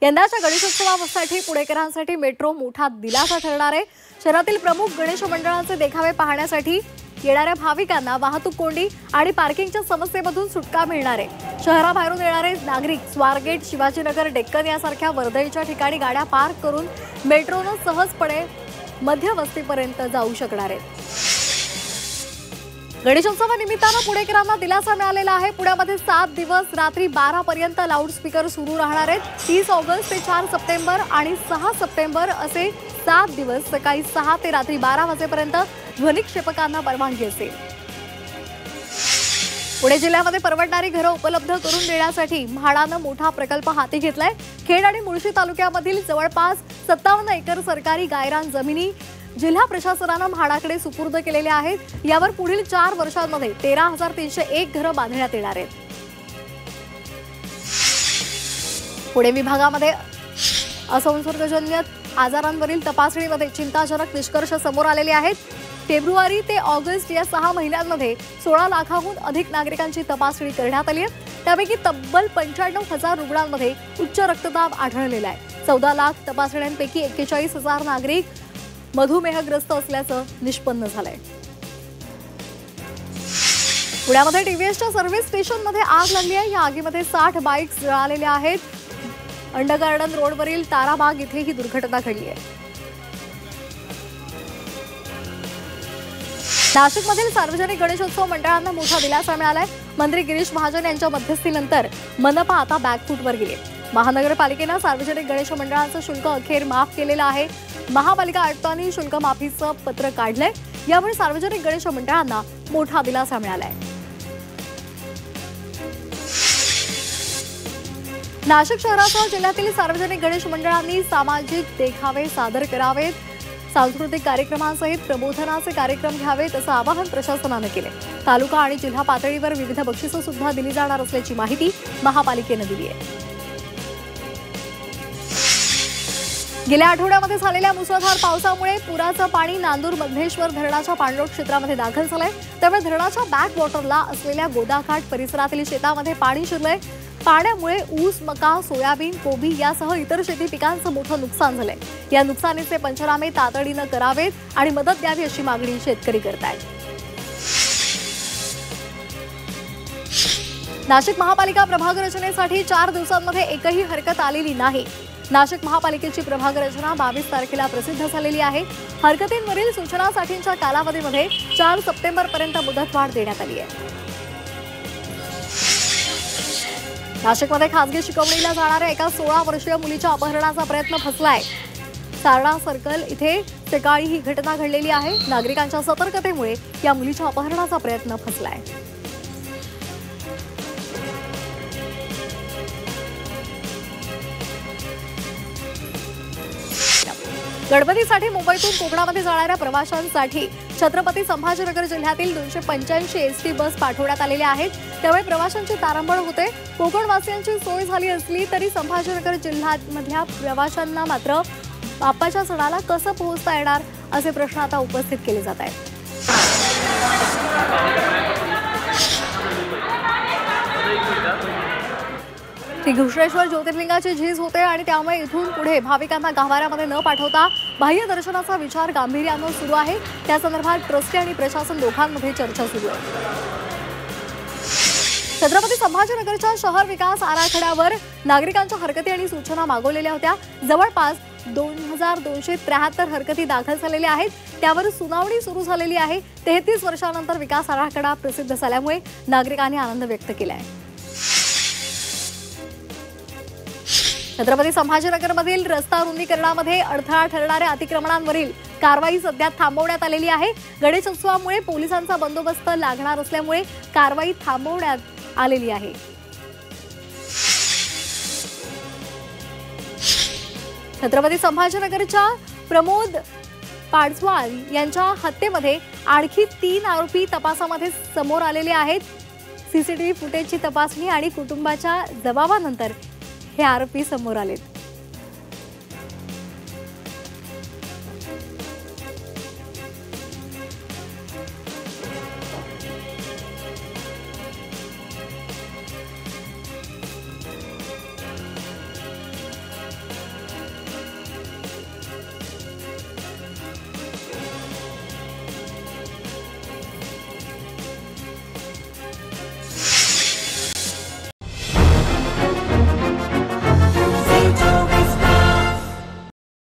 यंदाच्या गणेशोत्सवासाठी पुणेकरांसाठी मेट्रो मोठा दिलासा ठरणार आहे। शहरातील प्रमुख गणेश मंडळांचे देखावे पाहण्यासाठी येणाऱ्या भाविकांना वाहतूक कोंडी आणि पार्किंगच्या समस्येमधून सुटका मिळणार आहे। शहराबाहेरून येणारे नागरिक स्वारगेट, शिवाजीनगर, डेक्कन यासारख्या वर्दळीच्या ठिकाणी गाड्या पार्क करून मेट्रोने सहजपणे मध्यवस्तीपर्यंत जाऊ शकणार आहेत। गणेशोत्सवानिमित्तानं पुणेकरांना दिलासा मिळालेला आहे। पुण्यामध्ये 7 दिवस रात्री 12 पर्यंत लाऊडस्पीकर सुरू राहणार आहेत। 30 ऑगस्ट ते 4 सप्टेंबर आणि 6 सप्टेंबर असे 7 दिवस सकाळी 6 ते रात्री 12 वाजेपर्यंत ध्वनिक्षेपकांना परवानगी असेल। पुणे जिल्ह्यामध्ये परवडणारी घरं उपलब्ध करून देण्यासाठी म्हाडानं मोठा प्रकल्प हाती घेतलाय। खेड आणि मुळशी तालुक्यामधील जवळपास 57 एकर सरकारी गायरान जमिनी जिल्हा प्रशासनाने म्हाडाकडे सुपूर्द केलेल्या आहेत। यावर पुढील 4 वर्षांमध्ये 13,301 घरं बांधण्यात येणार आहेत। पुणे विभागामध्ये असंसर्गजन्य आजारांवरील तपासणीमध्ये चिंताजनक निष्कर्ष समोर आलेले आहेत। फेब्रुवारी ते ऑगस्ट या 6 महिन्यांमध्ये 16 लाखांहून अधिक नागरिकांची तपासणी करण्यात आली आहे। त्यापैकी तब्बल 95,000 रुग्णांमध्ये उच्च रक्तदाब आढळलेला आहे। 14 लाख तपासण्यांपैकी 41,000 नागरिक मधुमेहग्रस्त असल्याचं निष्पन्न झालंय। पुण्यामध्ये टीव्हीएसच्या सर्व्हिस स्टेशनमध्ये आग लागली आहे। या आगीमध्ये 60 बाईक्स जळालेल्या आहेत। अंडरगार्डन रोडवरील ताराबाग इथे ही दुर्घटना घडली आहे। नाशिकमधील सार्वजनिक गणेशोत्सव मंडळांना मोठा दिलासा मिळालाय। मंत्री गिरीश महाजन यांच्या मध्यस्थीनंतर मनपा आता बॅकफूटवर गेले। महानगरपालिकेने सार्वजनिक गणेश मंडळांचं शुल्क अखेर माफ केलेलं आहे। महापालिका आयुक्तांनी शुल्क माफीचं पत्र काढलंय। यामुळे सार्वजनिक गणेश मंडळांना मोठा दिलासा मिळालाय। नाशिक शहरासह जिल्ह्यातील सार्वजनिक गणेश मंडळांनी सामाजिक देखावे सादर करावेत, सांस्कृतिक कार्यक्रमांसहित प्रबोधनाचे कार्यक्रम घ्यावेत असं आवाहन प्रशासनाने केले। तालुका आणि जिल्हा पातळीवर विविध बक्षिसं सुद्धा दिली जाणार असल्याची माहिती महापालिकेने दिली आहे। गेल्या आठवड्यामध्ये झालेल्या मुसळधार पावसामुळे पुराचं पाणी नांदूर मधनेश्वर धरणाच्या पाणलोट क्षेत्रामध्ये दाखल झालंय। त्यामुळे धरणाच्या बॅक वॉटरला असलेल्या गोदाघाट परिसरातील शेतामध्ये पाणी शिरलंय। पाण्यामुळे ऊस, मका, सोयाबीन, कोबी यासह इतर शेती पिकांचं मोठं नुकसान झालंय। या नुकसानीचे पंचनामे तातडीनं करावेत आणि मदत द्यावी अशी मागणी शेतकरी करतायत। नाशिक महापालिका प्रभाग रचनेसाठी 4 दिवसांमध्ये एकही हरकत आलेली नाही। नाशिक महापालिकेची प्रभाग रचना 22 तारखेला प्रसिद्ध झालेली आहे। हरकतींवरील सूचनासाठीच्या कालावधीमध्ये 4 सप्टेंबरपर्यंत मुदतवाढ देण्यात आली आहे। नाशिकमध्ये खासगी शिकवणीला जाणाऱ्या एका 16 वर्षीय मुलीच्या अपहरणाचा प्रयत्न फसलाय। सारडा सर्कल इथे सकाळी ही घटना घडलेली आहे। नागरिकांच्या सतर्कतेमुळे या मुलीच्या अपहरणाचा प्रयत्न फसलाय। गणपतीसाठी मुंबईतून कोकणामध्ये जाणाऱ्या प्रवाशांसाठी छत्रपती संभाजीनगर जिल्ह्यातील 285 एसटी बस पाठवण्यात आलेल्या आहेत। त्यामुळे प्रवाशांची तारांबळ होते। कोकणवासियांची सोय झाली असली तरी संभाजीनगर जिल्ह्यामधल्या प्रवाशांना मात्र बाप्पाच्या सणाला कसं पोहोचता येणार असे प्रश्न आता उपस्थित केले जात आहेत। घृष्णेश्वर ज्योतिर्लिंगाची झीज होते आणि त्यामुळे इथून पुढे भाविकांना गाभाऱ्यामध्ये न पाठवता बाह्य दर्शनाचा विचार गांभीर्यानं सुरू आहे। त्या संदर्भात ट्रस्टी आणि प्रशासन दोघांमध्ये चर्चा सुरू आहे। छत्रपती संभाजीनगरच्या शहर विकास आराखड्यावर नागरिकांच्या हरकती आणि सूचना मागवलेल्या होत्या। जवळपास 2273 हरकती दाखल झालेल्या आहेत। त्यावर सुनावणी सुरू झालेली आहे। 33 वर्षांनंतर विकास आराखडा प्रसिद्ध झाल्यामुळे नागरिकांनी आनंद व्यक्त केला आहे। छत्रपती संभाजीनगरमधील रस्ता रुंदीकरणामध्ये अडथळा ठरणाऱ्या अतिक्रमणांवरील कारवाई सध्या थांबवण्यात आलेली आहे। गणेशोत्सवामुळे पोलिसांचा बंदोबस्त लागणार असल्यामुळे कारवाई थांबवण्यात आलेली आहे। छत्रपती संभाजीनगरच्या प्रमोद पाडसवाल यांच्या हत्येमध्ये आणखी 3 आरोपी तपासामध्ये समोर आलेले आहेत। सीसीटीव्ही फुटेजची तपासणी आणि कुटुंबाच्या जबाबानंतर हे आरोपी समोर आलेत।